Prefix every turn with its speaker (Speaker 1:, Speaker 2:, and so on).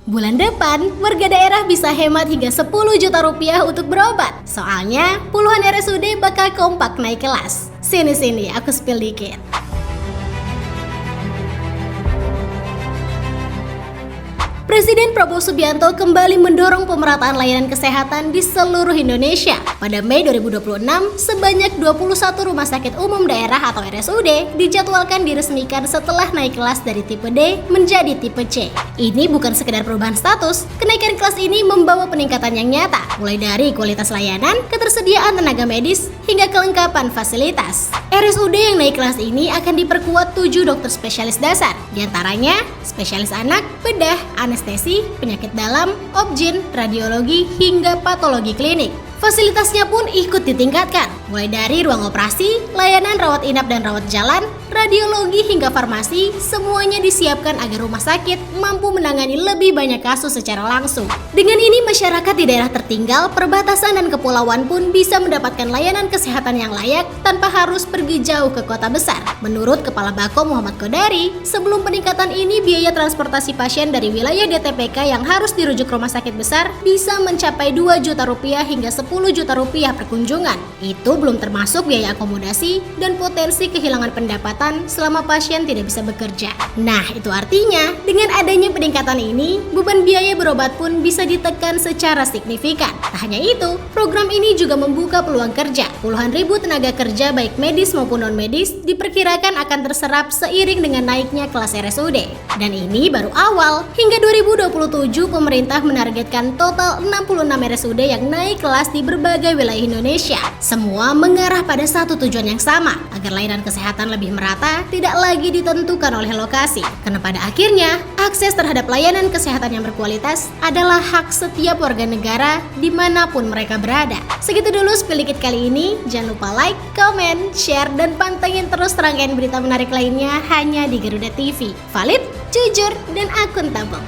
Speaker 1: Bulan depan, warga daerah bisa hemat hingga 10 juta rupiah untuk berobat. Soalnya, puluhan RSUD bakal kompak naik kelas. Sini, aku spill dikit. Presiden Prabowo Subianto kembali mendorong pemerataan layanan kesehatan di seluruh Indonesia. Pada Mei 2026, sebanyak 21 rumah sakit umum daerah atau RSUD dijadwalkan diresmikan setelah naik kelas dari tipe D menjadi tipe C. Ini bukan sekedar perubahan status, kenaikan kelas ini membawa peningkatan yang nyata, mulai dari kualitas layanan, ketersediaan tenaga medis, hingga kelengkapan fasilitas. RSUD yang naik kelas ini akan diperkuat 7 dokter spesialis dasar, diantaranya spesialis anak, bedah, anestesi, penyakit dalam, obgyn, radiologi, hingga patologi klinik. Fasilitasnya pun ikut ditingkatkan, mulai dari ruang operasi, layanan rawat inap dan rawat jalan, radiologi hingga farmasi, semuanya disiapkan agar rumah sakit mampu menangani lebih banyak kasus secara langsung. Dengan ini masyarakat di daerah tertinggal, perbatasan dan kepulauan pun bisa mendapatkan layanan kesehatan yang layak tanpa harus pergi jauh ke kota besar. Menurut Kepala Bako Muhammad Kodari, sebelum peningkatan ini biaya transportasi pasien dari wilayah DTPK yang harus dirujuk rumah sakit besar bisa mencapai 2 juta rupiah hingga 10 juta rupiah per kunjungan. Itu belum termasuk biaya akomodasi dan potensi kehilangan pendapatan selama pasien tidak bisa bekerja. Nah, itu artinya dengan adanya peningkatan ini, beban biaya berobat pun bisa ditekan secara signifikan. Tak hanya itu, program ini juga membuka peluang kerja. Puluhan ribu tenaga kerja baik medis maupun non-medis diperkirakan akan terserap seiring dengan naiknya kelas RSUD. Dan ini baru awal. Hingga 2027 pemerintah menargetkan total 66 RSUD yang naik kelas di berbagai wilayah Indonesia. Semua mengarah pada satu tujuan yang sama, agar layanan kesehatan lebih merata, tidak lagi ditentukan oleh lokasi. Karena pada akhirnya, akses terhadap layanan kesehatan yang berkualitas adalah hak setiap warga negara dimanapun mereka berada. Segitu dulu spill dikit kali ini. Jangan lupa like, comment, share, dan pantengin terus rangkaian berita menarik lainnya hanya di Garuda TV. Valid, jujur, dan akuntabel.